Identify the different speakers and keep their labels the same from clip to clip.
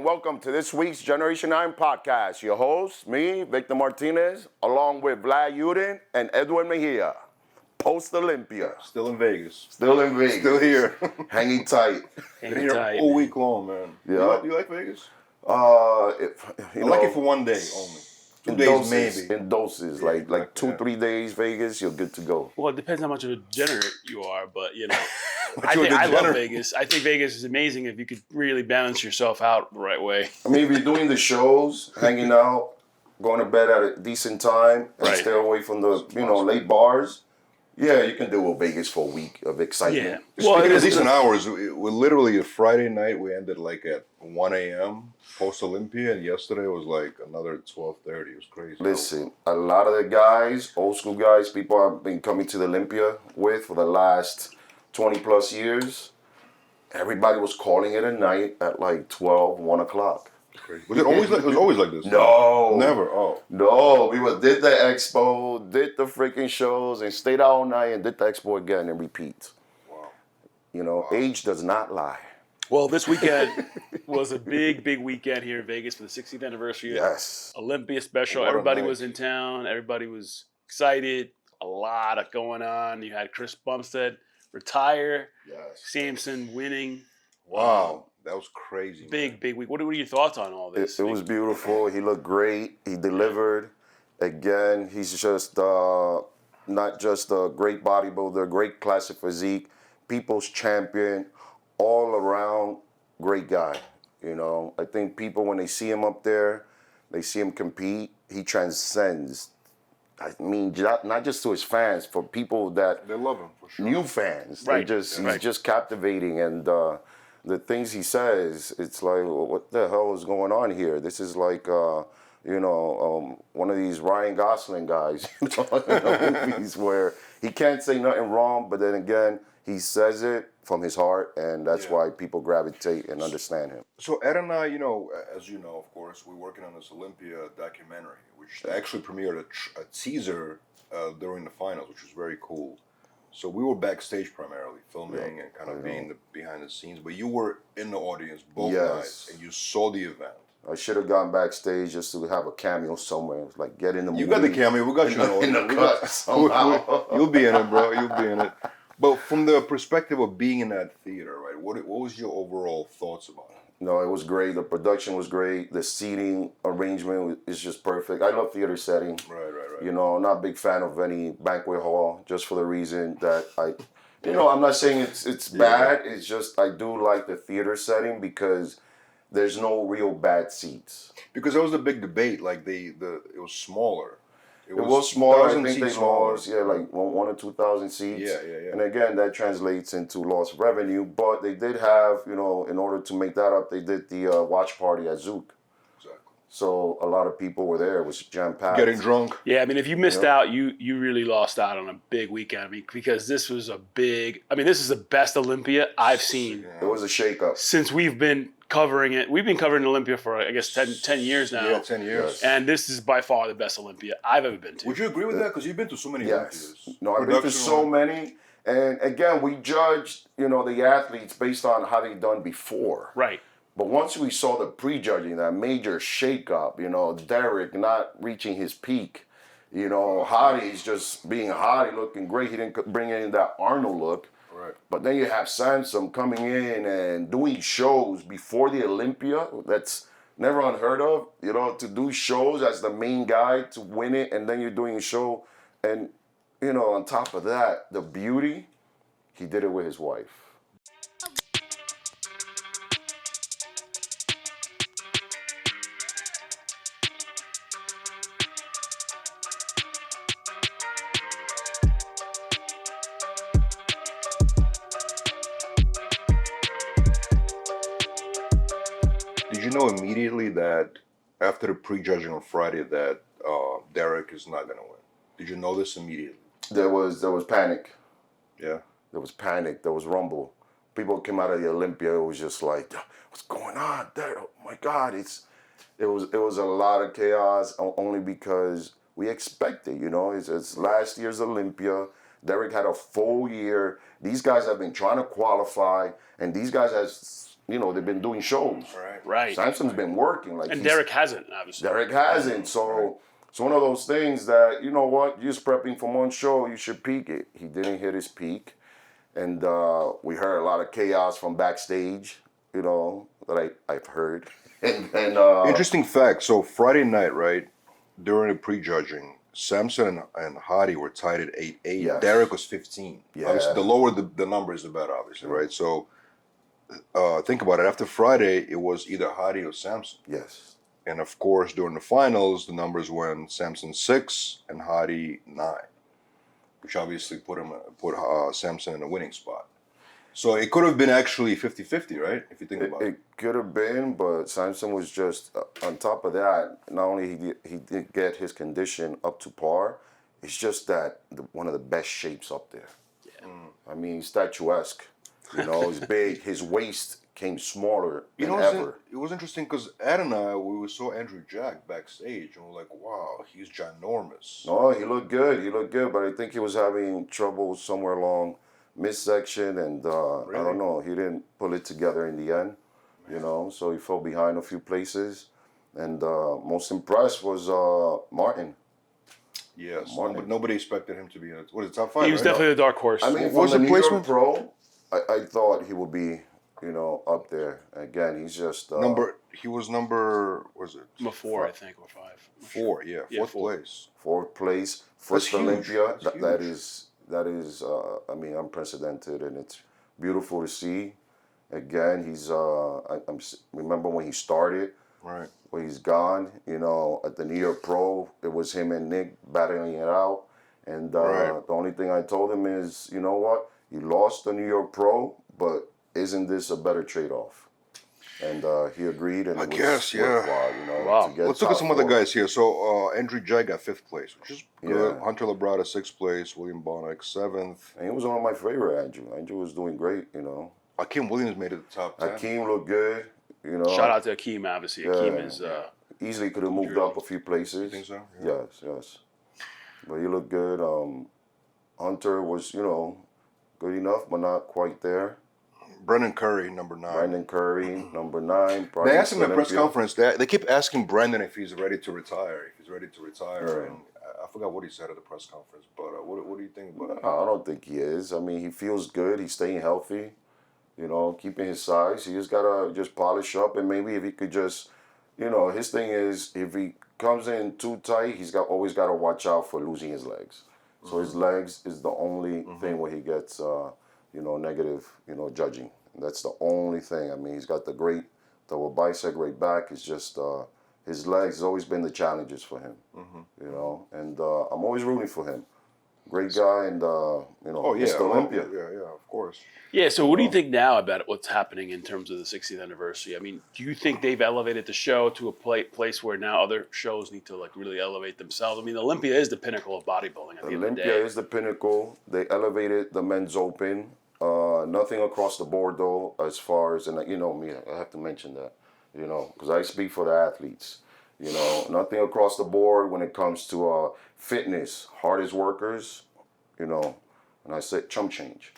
Speaker 1: welcome to this week's Generation 9 podcast. Your host, me, Victor Martinez, along with Vlad Yudin and Edwin Mejia. Post-Olympia.
Speaker 2: Still in Vegas.
Speaker 1: Still in Vegas.
Speaker 2: Still here.
Speaker 1: Hanging tight.
Speaker 2: Been here all week long, man.
Speaker 1: Yeah.
Speaker 2: You like Vegas?
Speaker 1: I
Speaker 2: like it for one day only. 2 days maybe.
Speaker 1: In doses, like 2-3 days Vegas, you're good to go.
Speaker 3: Well, it depends how much of a degenerate you are, but I love Vegas. I think Vegas is amazing if you could really balance yourself out the right way.
Speaker 1: I mean, if you're doing the shows, hanging out, going to bed at a decent time, and stay away from the late bars. Yeah, you can do Vegas for a week of excitement.
Speaker 2: Yeah. Well, it decent hours. We literally, Friday night, we ended like at 1 a.m. post Olympia, and yesterday was like another 12:30. It was crazy.
Speaker 1: Listen, a lot of the guys, old school guys, people I've been coming to the Olympia with for the last 20 plus years, everybody was calling it a night at like 12, 1 o'clock.
Speaker 2: Was it always like this?
Speaker 1: No.
Speaker 2: Never. Oh.
Speaker 1: No. We did the expo, did the freaking shows, and stayed out all night and did the expo again and repeat. Wow. Age does not lie.
Speaker 3: Well, this weekend was a big weekend here in Vegas for the 60th anniversary.
Speaker 1: Yes.
Speaker 3: Olympia special. Everybody was in town. Everybody was excited. A lot of going on. You had Chris Bumstead retire.
Speaker 1: Yes.
Speaker 3: Samson winning.
Speaker 2: Wow. That was crazy.
Speaker 3: Big week. What are your thoughts on all this?
Speaker 1: It was beautiful. He looked great. He delivered. Again, he's just not just a great bodybuilder, great classic physique, people's champion, all around great guy. I think people, when they see him up there, they see him compete, he transcends. I mean, not just to his fans, for people that
Speaker 2: they love him for sure.
Speaker 1: New fans.
Speaker 3: Right.
Speaker 1: He's just captivating, and the things he says, it's like, what the hell is going on here? This is like, one of these Ryan Gosling guys, in the movies where he can't say nothing wrong, but then again, he says it from his heart, and that's why people gravitate and understand him.
Speaker 2: So Ed and I, as you know, of course, we're working on this Olympia documentary, which actually premiered at Caesar during the finals, which was very cool. So we were backstage primarily, filming and kind of being behind the scenes, but you were in the audience both nights, and you saw the event.
Speaker 1: I should have gone backstage just to have a cameo somewhere. It was like, get in the movie.
Speaker 2: You got the cameo. We got you
Speaker 1: in the cut somehow.
Speaker 2: You'll be in it, bro. You'll be in it. But from the perspective of being in that theater, right? What was your overall thoughts about it?
Speaker 1: No, it was great. The production was great. The seating arrangement is just perfect. I love theater setting.
Speaker 2: Right.
Speaker 1: I'm not a big fan of any banquet hall, just for the reason that I'm not saying it's bad. It's just I do like the theater setting because there's no real bad seats.
Speaker 2: Because there was a big debate. Like it was smaller.
Speaker 1: It was smaller. I think they lost, like 1,000 or 2,000 seats.
Speaker 2: Yeah.
Speaker 1: And again, that translates into lost revenue. But they did have, in order to make that up, they did the watch party at Zouk.
Speaker 2: Exactly.
Speaker 1: So a lot of people were there. It was jam-packed.
Speaker 2: Getting drunk.
Speaker 3: Yeah, I mean, if you missed out, you really lost out on a big weekend. I mean, because this was this is the best Olympia I've seen.
Speaker 1: It was a shake-up.
Speaker 3: Since we've been covering it. We've been covering Olympia for, I guess, 10 years now.
Speaker 2: Yeah, 10 years.
Speaker 3: And this is by far the best Olympia I've ever been to.
Speaker 2: Would you agree with that? Because you've been to so many Olympias.
Speaker 1: No, I've been to so many. And again, we judged, the athletes based on how they done before.
Speaker 3: Right.
Speaker 1: But once we saw the prejudging, that major shake-up, Derek not reaching his peak, Hottie's just being Hottie, looking great. He didn't bring in that Arnold look.
Speaker 2: Right.
Speaker 1: But then you have Samson coming in and doing shows before the Olympia. That's never unheard of, to do shows as the main guy to win it, and then you're doing a show. And, on top of that, the beauty, he did it with his wife.
Speaker 2: Did you know immediately that after the prejudging on Friday that Derek is not going to win? Did you know this immediately? There
Speaker 1: was panic.
Speaker 2: Yeah.
Speaker 1: There was panic. There was rumble. People came out of the Olympia. It was just like, what's going on there? Oh my God! It was a lot of chaos. Only because we expected. It's last year's Olympia. Derek had a full year. These guys have been trying to qualify, and these guys have they've been doing shows.
Speaker 3: Right.
Speaker 1: Samson's been working.
Speaker 3: And Derek hasn't, obviously.
Speaker 1: Derek hasn't. So it's one of those things that, you know what, you're just prepping for one show, you should peak it. He didn't hit his peak. And we heard a lot of chaos from backstage, that I've heard. And
Speaker 2: Interesting fact. So Friday night, right, during the prejudging, Samson and Hadi were tied at 8-8.
Speaker 1: Yes.
Speaker 2: Derek was 15.
Speaker 1: Yeah.
Speaker 2: Obviously, the lower the numbers, the better, obviously, right? So think about it. After Friday, it was either Hadi or Samson.
Speaker 1: Yes.
Speaker 2: And of course, during the finals, the numbers went Samson 6 and Hadi 9, which obviously put Samson in a winning spot. So it could have been actually 50-50, right? If you think about it.
Speaker 1: It could have been, but Samson was just on top of that. Not only he did get his condition up to par, it's just that one of the best shapes up there.
Speaker 3: Yeah.
Speaker 1: I mean, statuesque. He's big. His waist came smaller than ever.
Speaker 2: It was interesting because Ed and I, we saw Andrew Jack backstage, and we're like, wow, he's ginormous.
Speaker 1: No, he looked good, but I think he was having trouble somewhere along midsection, and
Speaker 2: Really?
Speaker 1: I don't know, he didn't pull it together in the end, so he fell behind a few places. And most impressed was Martin.
Speaker 2: Yes,
Speaker 1: Martin.
Speaker 2: but nobody expected him to be in it. Top 5,
Speaker 3: He was definitely a dark horse.
Speaker 1: I mean,
Speaker 2: What
Speaker 1: from
Speaker 2: was
Speaker 1: the
Speaker 2: the
Speaker 1: New York
Speaker 2: placement?
Speaker 1: Pro, I thought he would be, up there. Again, he's just...
Speaker 2: He was number, was it?
Speaker 3: Number 4, I think, or 5.
Speaker 2: 4, yeah, fourth place.
Speaker 1: Fourth place, first
Speaker 2: huge.
Speaker 1: Olympia.
Speaker 2: That's
Speaker 1: That is, unprecedented, and it's beautiful to see. Again, he's. I remember when he started.
Speaker 2: Right.
Speaker 1: When he's gone, at the New York Pro, it was him and Nick battling it out, and the only thing I told him is, you know what, you lost the New York Pro, but isn't this a better trade-off? And he agreed, and
Speaker 2: I
Speaker 1: it was
Speaker 2: guess, yeah.
Speaker 1: worthwhile,
Speaker 3: Wow.
Speaker 1: to get
Speaker 2: Let's look at
Speaker 1: top
Speaker 2: some other
Speaker 1: 4.
Speaker 2: guys here. So Andrew Jack got 5th place, which is good.
Speaker 1: Yeah.
Speaker 2: Hunter Labrada 6th place. William Bonac 7th.
Speaker 1: And he was one of my favorite, Andrew. Andrew was doing great,
Speaker 2: Akeem Williams made it the top 10.
Speaker 1: Akeem looked good,
Speaker 3: Shout out to Akeem, obviously. Akeem is...
Speaker 1: easily could have moved up a few places.
Speaker 2: You think so? Yeah.
Speaker 1: Yes. But he looked good. Hunter was, good enough, but not quite there.
Speaker 2: Brendan Curry, number 9.
Speaker 1: Brandon Curry, number 9.
Speaker 2: They asked him in the press
Speaker 1: Olympia.
Speaker 2: conference, they keep asking Brendan if he's ready to retire.
Speaker 1: Yeah.
Speaker 2: And I forgot what he said at the press conference, but what do you think about it?
Speaker 1: I don't think he is. I mean, he feels good. He's staying healthy, keeping his size. He just got to polish up, and maybe if he could just, his thing is if he comes in too tight, he's always got to watch out for losing his legs. So his legs is the only thing where he gets, negative, judging. That's the only thing. I mean, he's got the great double bicep, great back. It's just his legs has always been the challenges for him, And I'm always rooting for him. Great guy, and Mr. Olympia.
Speaker 2: Yeah, of course.
Speaker 3: Yeah, so what do you think now about what's happening in terms of the 60th anniversary? I mean, do you think they've elevated the show to a place where now other shows need to really elevate themselves? I mean, Olympia is the pinnacle of bodybuilding at the end of the
Speaker 1: Olympia
Speaker 3: day.
Speaker 1: is the pinnacle. They elevated the men's open. Nothing across the board though, as far as, and me, I have to mention that, because I speak for the athletes. Nothing across the board when it comes to fitness, hardest workers, and I said chump change.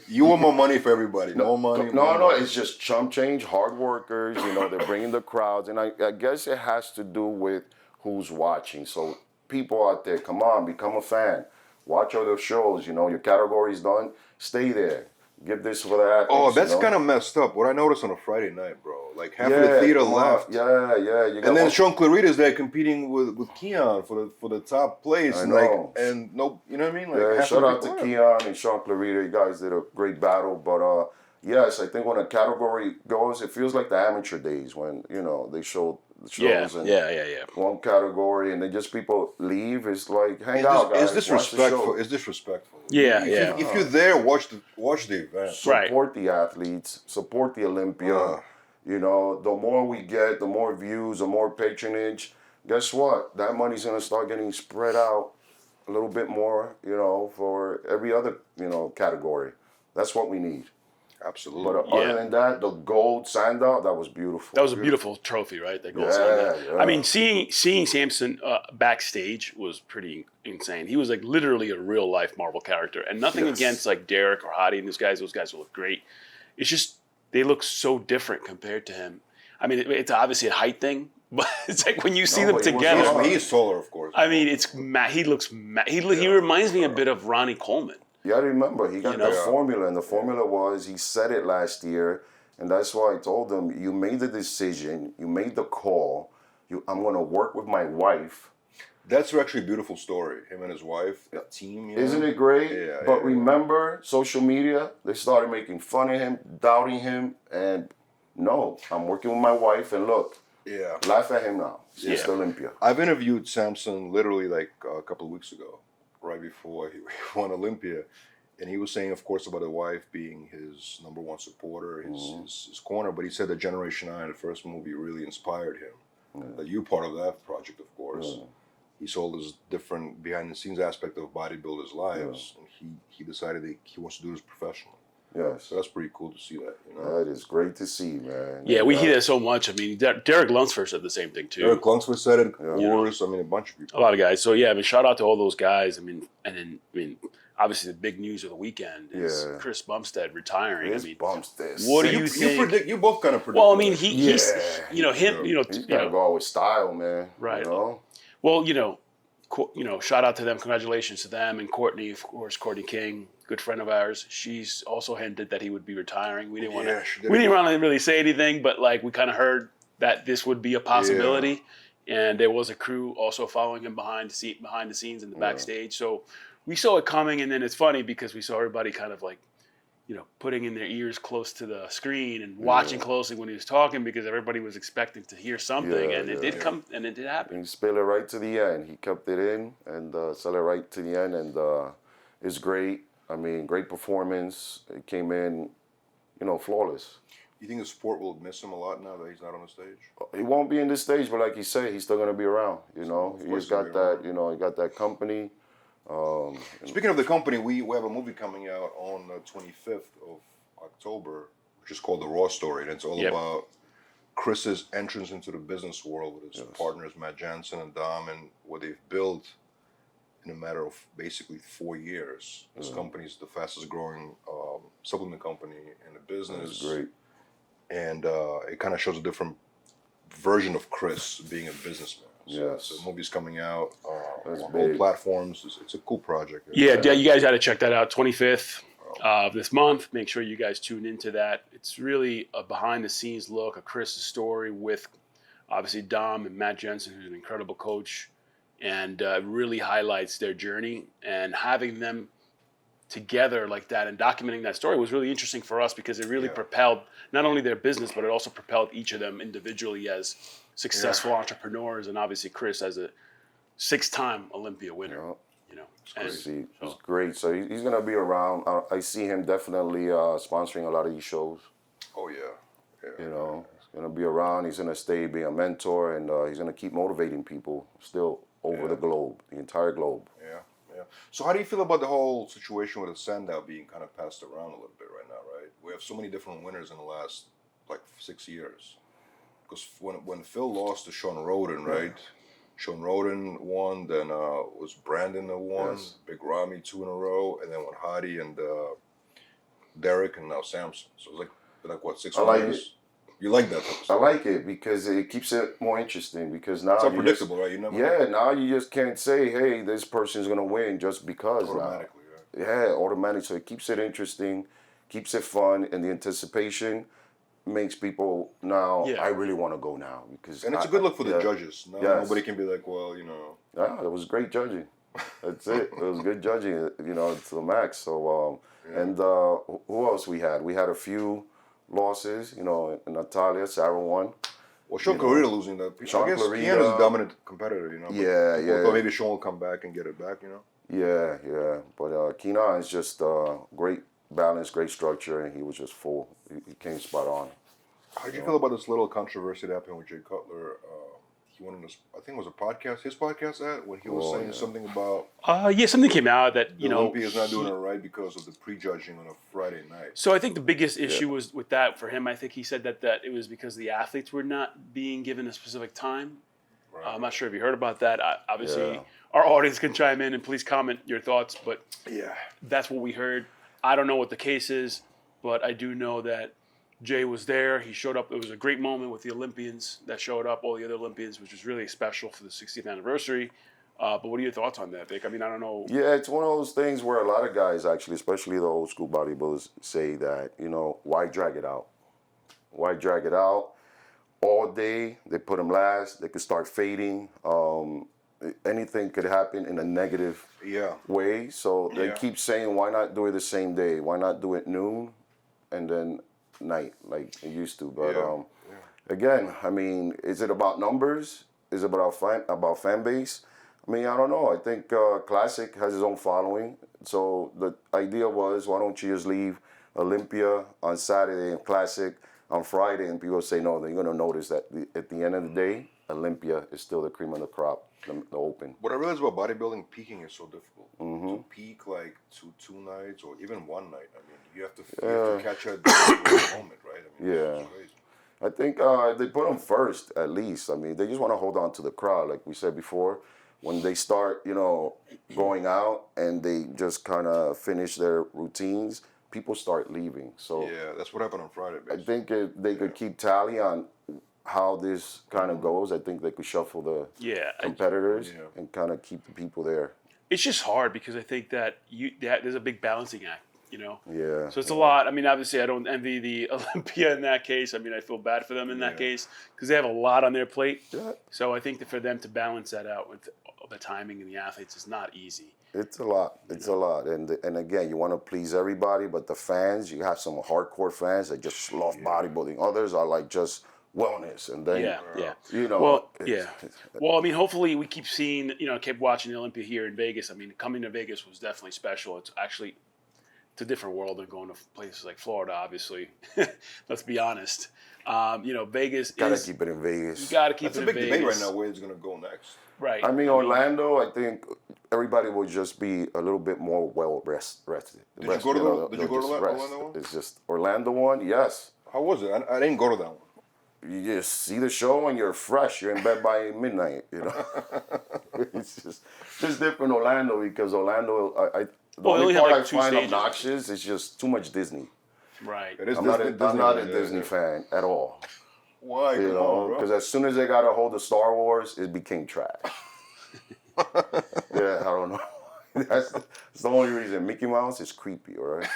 Speaker 2: You want more money for everybody. More money.
Speaker 1: No, it's just chump change, hard workers, they're bringing the crowds. And I guess it has to do with who's watching. So people out there, come on, become a fan. Watch other shows, your category's done, stay there. Give this for the athletes.
Speaker 2: Oh, that's kind of messed up. What I noticed on a Friday night, bro. Like half of the theater left.
Speaker 1: Yeah.
Speaker 2: And then Sean Clarita's there competing with Keon for the top place.
Speaker 1: I know.
Speaker 2: And no, you know what I mean? Like
Speaker 1: Yeah, shout out to Keon and Sean Clarita. You guys did a great battle. But yes, I think when a category goes, it feels like the amateur days when, they showed the shows and one category and then just people leave. It's like, hang out, guys.
Speaker 2: Is disrespectful? Is disrespectful?
Speaker 3: Yeah.
Speaker 2: If you're there, watch the event.
Speaker 1: Support the athletes. Support the Olympia. The more we get, the more views, the more patronage. Guess what? That money's gonna start getting spread out a little bit more. For every other category. That's what we need.
Speaker 2: Absolutely.
Speaker 1: But other than that, the gold Sandow, that was beautiful.
Speaker 3: That was a beautiful trophy, right? That gold Sandow.
Speaker 1: Yeah.
Speaker 3: I mean, seeing Samson backstage was pretty insane. He was like literally a real life Marvel character, and nothing against like Derek or Hadi and those guys. Those guys will look great. It's just they look so different compared to him. I mean, it's obviously a height thing, but it's like when you see them
Speaker 1: but he was
Speaker 3: together.
Speaker 1: awesome.
Speaker 2: He's taller, of course.
Speaker 3: I mean, he looks he reminds me a bit of Ronnie Coleman.
Speaker 1: Yeah, I remember. He got
Speaker 3: You know?
Speaker 1: the formula, and the formula was, he said it last year, and that's why I told him, you made the decision, you made the call, I'm going to work with my wife.
Speaker 2: That's actually a beautiful story. Him and his wife, the team. You know?
Speaker 1: Isn't it great?
Speaker 2: Yeah,
Speaker 1: but
Speaker 2: yeah.
Speaker 1: remember, social media, they started making fun of him, doubting him, and no, I'm working with my wife, and look,
Speaker 2: Yeah.
Speaker 1: laugh at him now. It's just
Speaker 3: Yeah.
Speaker 1: Olympia.
Speaker 2: I've interviewed Samson literally like a couple of weeks ago, right before he won Olympia. And he was saying, of course, about his wife being his number one supporter, his corner. But he said that Generation 9, the first movie, really inspired him. That you're part of that project, of course.
Speaker 1: Yeah.
Speaker 2: He saw this different behind-the-scenes aspect of bodybuilders' lives. And he decided that he wants to do this professionally.
Speaker 1: Yes.
Speaker 2: So that's pretty cool to see that, you know.
Speaker 1: That is great to see, man.
Speaker 3: Yeah, we hear that so much. I mean, Derek Lunsford said the same thing too.
Speaker 2: Eric Lunsford said it, of course. I mean, a bunch of people.
Speaker 3: A lot of guys. So yeah, I mean, shout out to all those guys. I mean, obviously the big news of the weekend is Chris Bumstead retiring.
Speaker 1: Chris
Speaker 3: I mean,
Speaker 1: Bumstead.
Speaker 3: what do you think?
Speaker 2: You both kind of predict.
Speaker 3: Well, I mean, he's
Speaker 1: Yeah.
Speaker 3: you know him. You know,
Speaker 1: He's
Speaker 3: you
Speaker 1: got to
Speaker 3: know.
Speaker 1: go out with style, man.
Speaker 3: Right.
Speaker 1: You know?
Speaker 3: Well, you know, shout out to them. Congratulations to them and Courtney, of course, Courtney King, good friend of ours. She's also hinted that he would be retiring. We didn't want to.
Speaker 2: she did
Speaker 3: We
Speaker 2: it.
Speaker 3: didn't want to really say anything, but like we kind of heard that this would be a possibility, and there was a crew also following him behind the scenes in the backstage. So we saw it coming, and then it's funny because we saw everybody kind of like, you know, putting in their ears close to the screen and watching closely when he was talking because everybody was expecting to hear something, and it did come, and it did happen.
Speaker 1: He spilled it right to the end. He kept it in and said it right to the end, and it's great. I mean, great performance. It came in, you know, flawless.
Speaker 2: You think the sport will miss him a lot now that he's not on the stage?
Speaker 1: He won't be in this stage, but like you say, he's still gonna be around. You know,
Speaker 2: Of
Speaker 1: he's
Speaker 2: course
Speaker 1: got
Speaker 2: he'll be
Speaker 1: that.
Speaker 2: around.
Speaker 1: You know, he got that company.
Speaker 2: Speaking of the company, we have a movie coming out on the 25th of October, which is called The Raw Story, and it's all about Chris's entrance into the business world with his partners, Matt Jansen and Dom, and what they've built in a matter of basically 4 years. This company is the fastest growing supplement company in the business.
Speaker 1: That's great.
Speaker 2: And it kind of shows a different version of Chris being a businessman.
Speaker 1: Yes.
Speaker 2: So the movie's coming out
Speaker 1: That's
Speaker 2: on all
Speaker 1: big.
Speaker 2: platforms. It's a cool project.
Speaker 3: Yeah, you guys got to check that out. 25th of this month. Make sure you guys tune into that. It's really a behind-the-scenes look at Chris's story with obviously Dom and Matt Jensen, who's an incredible coach, and really highlights their journey. And having them together like that and documenting that story was really interesting for us because it really propelled not only their business, but it also propelled each of them individually as successful entrepreneurs, and obviously Chris as a 6-time Olympia winner.
Speaker 1: Yeah.
Speaker 3: You know,
Speaker 1: It's great. So he's gonna be around. I see him definitely sponsoring a lot of these shows.
Speaker 2: Oh yeah.
Speaker 1: You know, he's gonna be around. He's gonna stay, be a mentor, and he's gonna keep motivating people still over the globe, the entire globe.
Speaker 2: Yeah. So how do you feel about the whole situation with the Sandow being kind of passed around a little bit right now, right? We have so many different winners in the last like 6 years. Because when Phil lost to Sean Roden, right? Sean Roden won, then was Brandon that won, Big Ramy 2 in a row, and then went Hadi and Derek, and now Samson. So it's like what, 6
Speaker 1: I like
Speaker 2: winners?
Speaker 1: it.
Speaker 2: You like that type of
Speaker 1: I
Speaker 2: stuff?
Speaker 1: like it because it keeps it more interesting. Because now
Speaker 2: It's
Speaker 1: you
Speaker 2: unpredictable, right? You never
Speaker 1: just, now you just can't say, hey, this person's gonna win just because.
Speaker 2: automatically, right?
Speaker 1: Yeah, automatic. So it keeps it interesting, keeps it fun, and the anticipation makes people now.
Speaker 3: Yeah.
Speaker 1: I really want to go now because.
Speaker 2: And it's a good look for the judges. No,
Speaker 1: Yes.
Speaker 2: Nobody can be like, well, you know.
Speaker 1: Yeah, it was great judging. That's it. It was good judging. You know, to the max. So and who else we had? We had a few losses. You know, Natalia, Sarah won.
Speaker 2: Well, Sean Clarita losing that. I
Speaker 1: Sean
Speaker 2: guess
Speaker 1: Clarita-
Speaker 2: Keanu's a dominant competitor, you know. but
Speaker 1: Yeah,
Speaker 2: people
Speaker 1: yeah.
Speaker 2: thought maybe Sean will come back and get it back, you know.
Speaker 1: Yeah. But Keenan is just great balance, great structure, and he was just full. He came spot on.
Speaker 2: How did you feel about this little controversy that happened with Jay Cutler? He went on this, I think it was a podcast, his podcast when he was saying something about
Speaker 3: something came out that
Speaker 2: Olympia is not doing it right because of the prejudging on a Friday night.
Speaker 3: So I think the biggest issue was with that for him. I think he said that it was because the athletes were not being given a specific time.
Speaker 2: Right.
Speaker 3: I'm not sure if you heard about that. Obviously,
Speaker 1: Yeah.
Speaker 3: our audience can chime in and please comment your thoughts. But
Speaker 2: Yeah.
Speaker 3: that's what we heard. I don't know what the case is, but I do know that Jay was there. He showed up. It was a great moment with the Olympians that showed up, all the other Olympians, which was really special for the 60th anniversary. But what are your thoughts on that, Vic? I mean, I don't know.
Speaker 1: Yeah, it's one of those things where a lot of guys, actually, especially the old school bodybuilders, say that, why drag it out? Why drag it out? All day, they put them last. They could start fading. Anything could happen in a negative way. So they keep saying, why not do it the same day? Why not do it noon and then night like it used to? But again, I mean, is it about numbers? Is it about fan base? I mean, I don't know. I think Classic has his own following. So the idea was, why don't you just leave Olympia on Saturday and Classic on Friday? And people say, no, they're going to notice that at the end of the day, Olympia is still the cream of the crop, the Open.
Speaker 2: What I realize about bodybuilding, peaking is so difficult. To peak like two nights or even one night. I mean, you have to catch a moment, right? I mean, it's crazy.
Speaker 1: I think they put them first, at least. I mean, they just want to hold on to the crowd, like we said before. When they start, going out and they just kind of finish their routines, people start leaving. So
Speaker 2: yeah, that's what happened on Friday, basically.
Speaker 1: I think if they could keep tally on how this kind of goes, I think they could shuffle the competitors and kind of keep the people there.
Speaker 3: It's just hard because I think that there's a big balancing act.
Speaker 1: Yeah.
Speaker 3: So it's a lot. I mean, obviously, I don't envy the Olympia in that case. I mean, I feel bad for them in that case because they have a lot on their plate.
Speaker 1: Yeah.
Speaker 3: So I think that for them to balance that out with the timing and the athletes is not easy.
Speaker 1: It's a lot. It's a lot. And again, you want to please everybody, but the fans, you have some hardcore fans that just love bodybuilding. Others are like just wellness. And then,
Speaker 3: Well, I mean, hopefully we keep seeing, keep watching the Olympia here in Vegas. I mean, coming to Vegas was definitely special. It's a different world than going to places like Florida, obviously. Let's be honest. Vegas
Speaker 1: gotta keep it in Vegas.
Speaker 3: You gotta keep it in Vegas.
Speaker 2: It's a big debate right now where it's gonna go next.
Speaker 3: Right.
Speaker 1: I mean, Orlando, I think everybody will just be a little bit more rested.
Speaker 2: Did you go to the Orlando one?
Speaker 1: It's just Orlando one, yes.
Speaker 2: How was it? I didn't go to that one.
Speaker 1: You just see the show and you're fresh. You're in bed by midnight, It's just different Orlando because Orlando, the only part I find obnoxious is just too much Disney.
Speaker 3: Right.
Speaker 1: I'm not a Disney fan at all.
Speaker 2: Why?
Speaker 1: Because as soon as they got a hold of Star Wars, it became trash. I don't know. That's the only reason. Mickey Mouse is creepy, all right?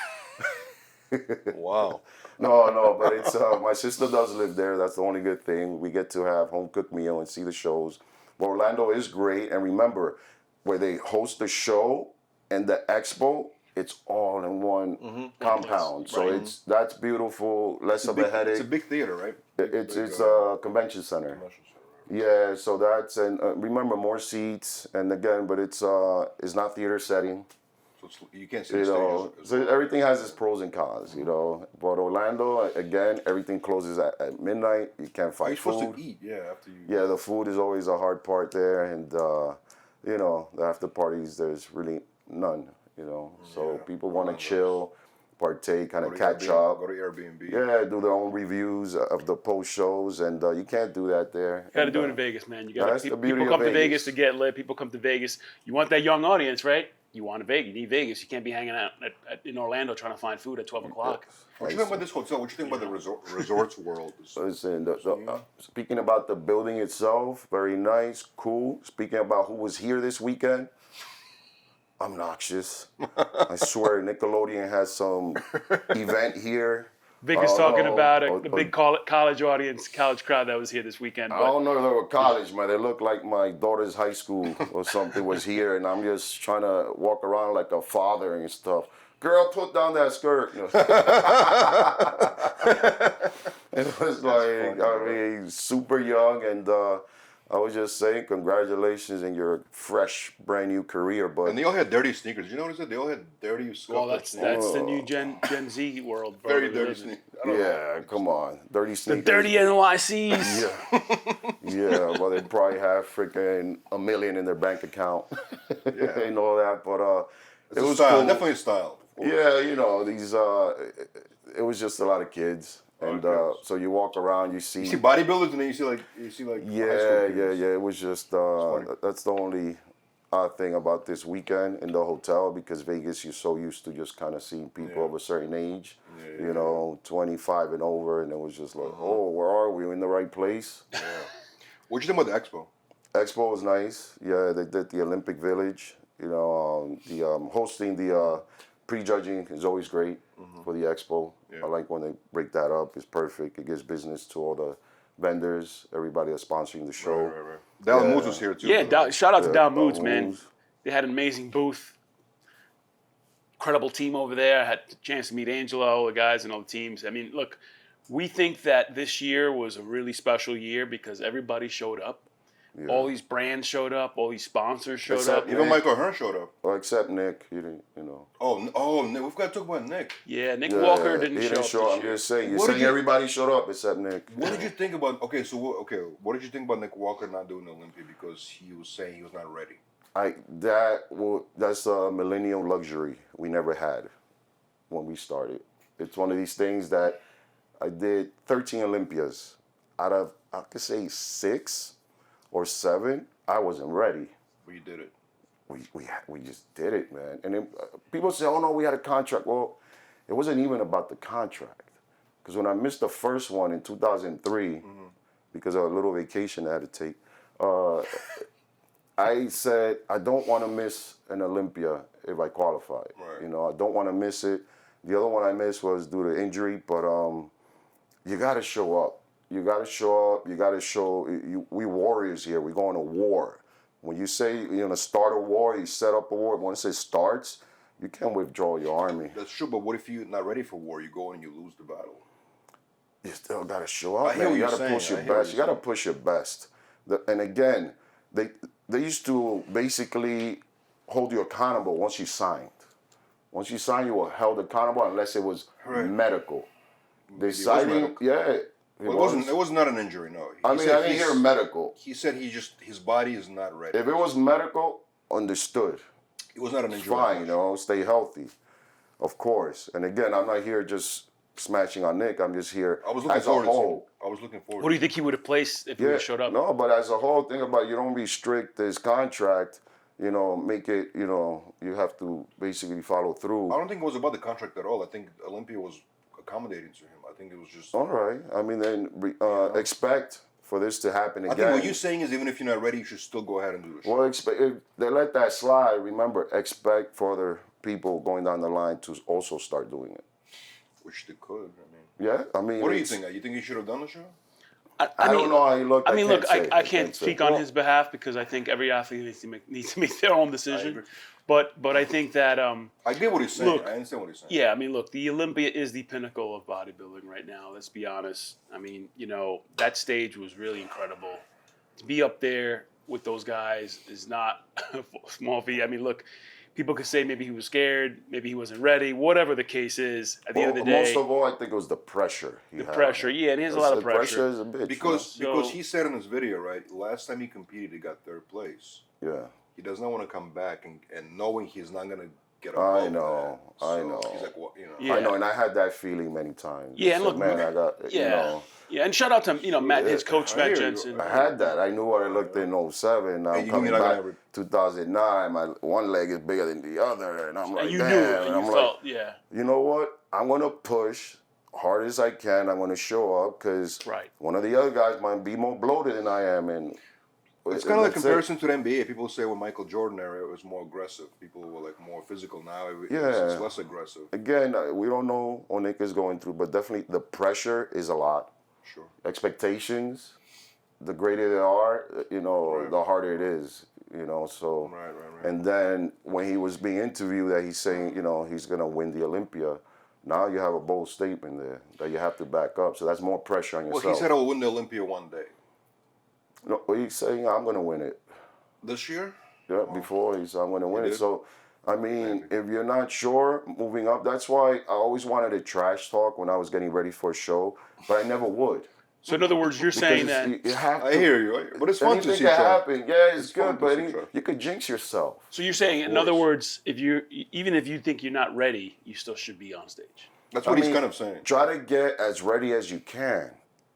Speaker 2: Wow.
Speaker 1: No, but it's my sister does live there. That's the only good thing. We get to have home cooked meal and see the shows. But Orlando is great. And remember, where they host the show and the expo, it's all in one compound. So that's beautiful. Less of a headache.
Speaker 2: It's a big theater, right?
Speaker 1: It's a convention center. Yeah, so that's and remember more seats and again, but it's not theater setting.
Speaker 2: So you can't see the stages.
Speaker 1: So everything has its pros and cons, But Orlando, again, everything closes at midnight. You can't find
Speaker 2: You're
Speaker 1: food.
Speaker 2: supposed to eat, after you.
Speaker 1: Yeah, the food is always a hard part there, and the after parties there's really none. So people want to chill, partake, kind of catch up.
Speaker 2: Go to Airbnb.
Speaker 1: Yeah, do their own reviews of the post shows, and you can't do that there.
Speaker 3: You got to do it in Vegas, man.
Speaker 1: That's the beauty
Speaker 3: people
Speaker 1: of
Speaker 3: come to Vegas
Speaker 1: Vegas
Speaker 3: to get lit. People come to Vegas. You want that young audience, right? You want Vegas. You need Vegas. You can't be hanging out in Orlando trying to find food at 12 o'clock.
Speaker 2: What you think about this hotel? What you think about the resorts world?
Speaker 1: Listen, speaking about the building itself, very nice, cool. Speaking about who was here this weekend, obnoxious. I swear Nickelodeon has some event here.
Speaker 3: Vic is talking about the big college audience, college crowd that was here this weekend.
Speaker 1: I don't know if they were college, man. They looked like my daughter's high school or something was here, and I'm just trying to walk around like a father and stuff. Girl, put down that skirt. It was like, super young, and I was just saying, congratulations in your fresh, brand new career. But
Speaker 2: and they all had dirty sneakers. Did you notice that they all had dirty sneakers?
Speaker 3: Oh, that's the new Gen Z world. Bro.
Speaker 2: Very dirty sneakers.
Speaker 1: Yeah, come on, dirty sneakers.
Speaker 3: The dirty NYCs.
Speaker 1: Yeah, well, they probably have freaking $1 million in their bank account and all that. But
Speaker 2: it was style, cool. Definitely style.
Speaker 1: Yeah, these. It was just a lot of kids. And so you walk around, you see
Speaker 2: bodybuilders, and then you see like
Speaker 1: yeah. It was just that's the only thing about this weekend in the hotel because Vegas, you're so used to just kind of seeing people of a certain age, 25 and over, and it was just like, oh, where are we? We're in the right place.
Speaker 2: Yeah. What you think about the expo?
Speaker 1: Expo was nice. Yeah, they did the Olympic Village. The hosting the prejudging is always great for the expo.
Speaker 2: Yeah.
Speaker 1: I like when they break that up. It's perfect. It gives business to all the vendors, everybody that's sponsoring the show.
Speaker 2: Right. Dallin Moods was here too.
Speaker 3: Yeah, shout out to Down Moods, man.
Speaker 1: Moods.
Speaker 3: They had an amazing booth. Incredible team over there. I had the chance to meet Angelo, the guys, and all the teams. I mean, look, we think that this year was a really special year because everybody showed up.
Speaker 1: Yeah.
Speaker 3: All these brands showed up. All these sponsors showed
Speaker 1: Except
Speaker 3: up.
Speaker 2: Even Michael Hearn showed up.
Speaker 1: Well, except Nick, he didn't,
Speaker 2: Oh, Nick, we've got to talk about Nick.
Speaker 3: Yeah, Nick Walker didn't
Speaker 1: he
Speaker 3: show up
Speaker 1: show
Speaker 3: this
Speaker 1: I'm
Speaker 3: year.
Speaker 1: just saying. You're
Speaker 2: What did
Speaker 1: saying
Speaker 2: you-
Speaker 1: everybody showed up except Nick.
Speaker 2: What did you think about? What did you think about Nick Walker not doing the Olympia because he was saying he was not ready?
Speaker 1: That's a millennial luxury we never had when we started. It's one of these things that I did 13 Olympias. Out of, I could say 6 or 7, I wasn't ready.
Speaker 2: But you did it.
Speaker 1: We just did it, man. And then, people say, oh no, we had a contract. Well, it wasn't even about the contract. Because when I missed the first one in 2003, because of a little vacation I had to take, I said, I don't want to miss an Olympia if I qualified.
Speaker 2: Right.
Speaker 1: I don't want to miss it. The other one I missed was due to injury, but you got to show up. You got to show up. You got to show. We warriors here. We're going to war. When you say you're going to start a war, you set up a war. Once it starts, you can't withdraw your army.
Speaker 2: That's true, but what if you're not ready for war? You go and you lose the battle.
Speaker 1: You still got to show up,
Speaker 2: I hear
Speaker 1: man.
Speaker 2: what
Speaker 1: You
Speaker 2: you're
Speaker 1: got to
Speaker 2: saying.
Speaker 1: push your
Speaker 2: I hear what
Speaker 1: best. You
Speaker 2: you're
Speaker 1: got to push your best. And again, they used to basically hold you accountable once you signed. Once you signed, you were held accountable unless it was medical. Deciding, yeah.
Speaker 2: Well, it was not an injury, no.
Speaker 1: I didn't hear medical.
Speaker 2: He said his body is not ready.
Speaker 1: If it was medical, understood.
Speaker 2: It was not an
Speaker 1: It's
Speaker 2: injury.
Speaker 1: fine, stay healthy, of course. And again, I'm not here just smashing on Nick. I'm just here
Speaker 2: I was looking
Speaker 1: as a
Speaker 2: forward to
Speaker 1: whole.
Speaker 2: I was looking forward.
Speaker 3: What do you think he would have placed if he would have showed up?
Speaker 1: No, but as a whole, think about it, you don't be strict. This contract, make it, you have to basically follow through.
Speaker 2: I don't think it was about the contract at all. I think Olympia was accommodating to him. I think it was just.
Speaker 1: All right. I mean, then expect for this to happen again.
Speaker 2: I think what you're saying is even if you're not ready, you should still go ahead and do the show.
Speaker 1: Well, if they let that slide, remember, expect for other people going down the line to also start doing it.
Speaker 2: Which they could.
Speaker 1: Yeah, I mean.
Speaker 2: What do you think? You think he should have done the show?
Speaker 1: I don't know how he looked.
Speaker 3: I can't speak on his behalf because I think every athlete needs to make their own decision. But I think that
Speaker 2: I get what he's saying.
Speaker 3: Look,
Speaker 2: I understand what he's saying.
Speaker 3: yeah, look, the Olympia is the pinnacle of bodybuilding right now. Let's be honest. That stage was really incredible. To be up there with those guys is not a small feat. Look, people could say maybe he was scared, maybe he wasn't ready, whatever the case is. At the end of the day,
Speaker 1: most of all, I think it was the pressure.
Speaker 3: Pressure, yeah, and he has a lot of pressure.
Speaker 1: Pressure is a bitch.
Speaker 2: Because he said in his video, right, last time he competed, he got 3rd place.
Speaker 1: Yeah.
Speaker 2: He does not want to come back and knowing he's not going to get a
Speaker 1: I know.
Speaker 2: He's like, well,
Speaker 3: Yeah.
Speaker 1: I know, and I had that feeling many times.
Speaker 3: Yeah, and look,
Speaker 1: man, I got,
Speaker 3: Yeah, and shout out to Matt, his coach,
Speaker 2: I
Speaker 3: Matt
Speaker 2: hear you.
Speaker 3: Jensen.
Speaker 1: I had that. I knew what I looked in 07. Now I'm coming back 2009. My one leg is bigger than the other, and I'm like,
Speaker 3: You
Speaker 1: damn.
Speaker 3: knew it,
Speaker 1: and
Speaker 3: and
Speaker 1: I'm
Speaker 3: you
Speaker 1: like,
Speaker 3: felt, yeah.
Speaker 1: you know what? I'm gonna push hard as I can. I'm gonna show up because one of the other guys might be more bloated than I am, and
Speaker 2: it's kind of like comparison to the NBA. People say when Michael Jordan era it was more aggressive. People were like more physical. Now it's less aggressive.
Speaker 1: Again, we don't know what Nick is going through, but definitely the pressure is a lot.
Speaker 2: Sure.
Speaker 1: Expectations, the greater they are, the harder it is. So.
Speaker 2: Right.
Speaker 1: And then when he was being interviewed, that he's saying, he's gonna win the Olympia. Now you have a bold statement there that you have to back up. So that's more pressure on yourself.
Speaker 2: Well, he said, "I will win the Olympia one day."
Speaker 1: No, he's saying I'm gonna win it.
Speaker 2: This year?
Speaker 1: Yeah, before he said I'm gonna win it. So, if you're not sure moving up, that's why I always wanted to trash talk when I was getting ready for a show, but I never would.
Speaker 3: So in other words, you're saying that
Speaker 1: you have to,
Speaker 2: I hear you, but it's fun to see.
Speaker 1: Anything can happen. Yeah, it's good, but
Speaker 2: fun to see.
Speaker 1: you could jinx yourself.
Speaker 3: So you're saying, in other words, even if you think you're not ready, you still should be on stage.
Speaker 2: That's what he's kind of saying.
Speaker 1: Try to get as ready as you can,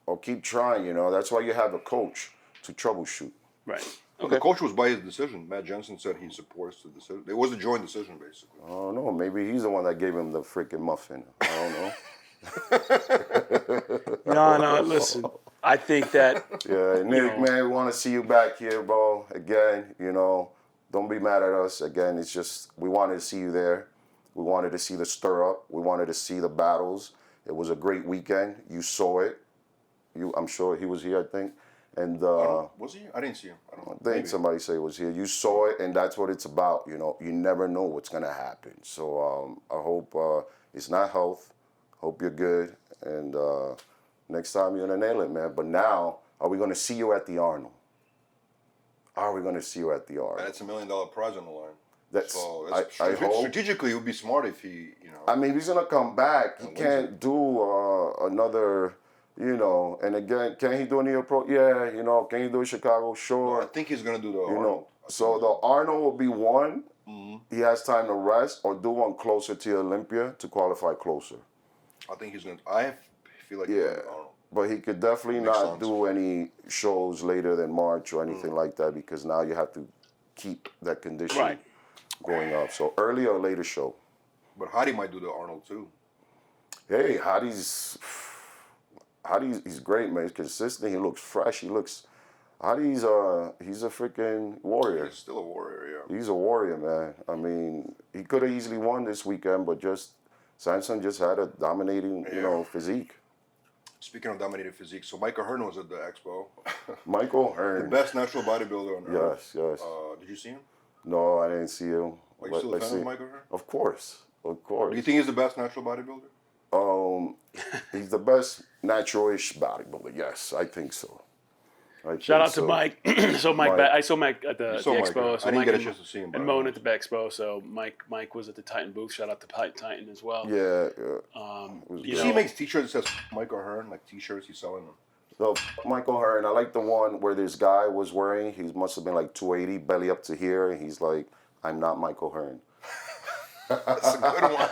Speaker 1: or keep trying. That's why you have a coach to troubleshoot.
Speaker 3: Right.
Speaker 2: The coach was by his decision. Matt Jensen said he supports the decision. It was a joint decision, basically.
Speaker 1: I don't know. Maybe he's the one that gave him the freaking muffin. I don't know.
Speaker 3: No, listen. I think that
Speaker 1: Yeah, Nick, man, we want to see you back here, bro. Again, don't be mad at us. Again, it's just we wanted to see you there. We wanted to see the stir up. We wanted to see the battles. It was a great weekend. You saw it. I'm sure he was here, I think. And
Speaker 2: was he? I didn't see him. I don't know.
Speaker 1: I think somebody say it was here. You saw it, and that's what it's about. You never know what's gonna happen. So I hope it's not health. Hope you're good, and next time you're gonna nail it, man. But now, are we gonna see you at the Arnold? Are we gonna see you at the Arnold?
Speaker 2: That's $1 million prize on the line.
Speaker 1: I hope.
Speaker 2: Strategically, it would be smart if he,
Speaker 1: I mean, he's gonna come back. He can't do another. And again, can he do any approach? Yeah, can he do Chicago? Sure.
Speaker 2: No, I think he's gonna do the Arnold.
Speaker 1: So the Arnold will be one. Mm-hmm. He has time to rest, or do one closer to Olympia to qualify closer.
Speaker 2: I think he's gonna. I feel like he's gonna do Arnold.
Speaker 1: But he could definitely not do any shows later than March or anything like that, because now you have to keep that condition going up. So early or later show.
Speaker 2: But Hadi might do the Arnold too.
Speaker 1: Hey, Hadi's he's great, man. He's consistent. He looks fresh. He's a freaking warrior.
Speaker 2: He's still a warrior, yeah.
Speaker 1: He's a warrior, man. I mean, he could have easily won this weekend, but Samson just had a dominating, physique.
Speaker 2: Speaking of dominating physique, so Michael Hearn was at the expo.
Speaker 1: Michael Hearn.
Speaker 2: The best natural bodybuilder on earth.
Speaker 1: Yes.
Speaker 2: Did you see him?
Speaker 1: No, I didn't see him.
Speaker 2: Are you still a fan of Michael Hearn?
Speaker 1: Of course.
Speaker 2: Do you think he's the best natural bodybuilder?
Speaker 1: He's the best natural-ish bodybuilder. Yes, I think so.
Speaker 3: Shout out to Mike. I saw Mike at the expo. So
Speaker 2: I didn't
Speaker 3: Mike
Speaker 2: get a chance to see him.
Speaker 3: And Moan at the expo. So Mike was at the Titan booth. Shout out to Titan as well.
Speaker 1: Yeah.
Speaker 2: He makes T-shirts that says Michael Hearn, like T-shirts. He's selling them.
Speaker 1: So Michael Hearn, I like the one where this guy was wearing. He must have been like 280, belly up to here, and he's like, "I'm not Michael Hearn."
Speaker 2: That's a good one.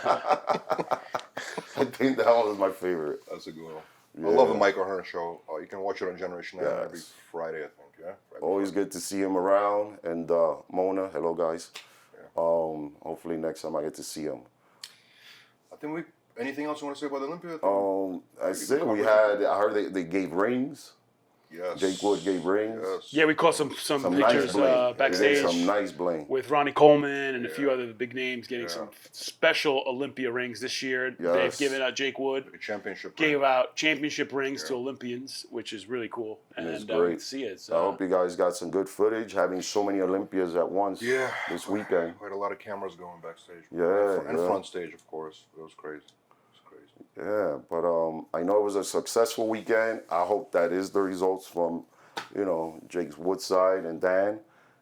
Speaker 1: I think that one was my favorite.
Speaker 2: That's a good one. Yeah. I love the Michael Hearn show. You can watch it on Generation 9 every Friday, I think. Yeah.
Speaker 1: Always good to see him around. And Mona, hello guys. Yeah. Hopefully next time I get to see him.
Speaker 2: I think anything else you want to say about Olympia?
Speaker 1: I said I heard they gave rings.
Speaker 2: Yes.
Speaker 1: Jake Wood gave rings.
Speaker 3: Yes. Yeah, we caught some pictures backstage.
Speaker 1: Some nice bling.
Speaker 3: With Ronnie Coleman and a few other big names getting some special Olympia rings this year.
Speaker 1: Yes.
Speaker 3: They've given out Jake Wood.
Speaker 2: Like a championship
Speaker 3: gave out championship rings to Olympians, which is really cool. And
Speaker 1: it's great
Speaker 3: to see it.
Speaker 1: I hope you guys got some good footage, having so many Olympias at once this weekend.
Speaker 2: We had a lot of cameras going backstage.
Speaker 1: Yeah.
Speaker 2: And front stage, of course. It was crazy.
Speaker 1: Yeah, but I know it was a successful weekend. I hope that is the results from, Jake's Woodside and Dan.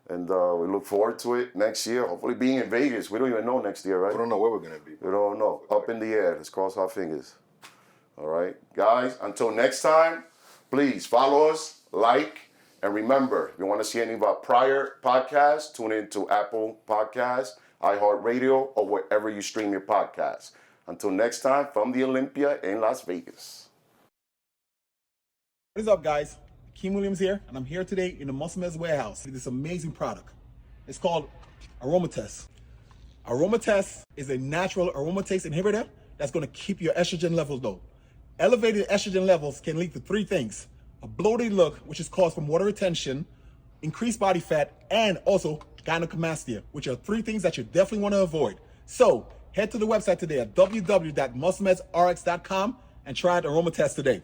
Speaker 1: And we look forward to it next year, hopefully being in Vegas. We don't even know next year, right?
Speaker 2: We don't know where we're going to be.
Speaker 1: We don't know. Up in the air. Let's cross our fingers. All right. Guys, until next time, please follow us, like, and remember, if you want to see any of our prior podcasts, tune in to Apple Podcasts, iHeartRadio, or wherever you stream your podcasts. Until next time, from the Olympia in Las Vegas.
Speaker 4: What is up, guys? Keem Williams here, and I'm here today in the Muscle Meds warehouse with this amazing product. It's called Aromatest. Aromatest is a natural aromatase inhibitor that's going to keep your estrogen levels low. Elevated estrogen levels can lead to three things: a bloated look, which is caused from water retention, increased body fat, and also gynecomastia, which are three things that you definitely want to avoid. So, head to the website today at www.musclemedrx.com and try the Aromatest today.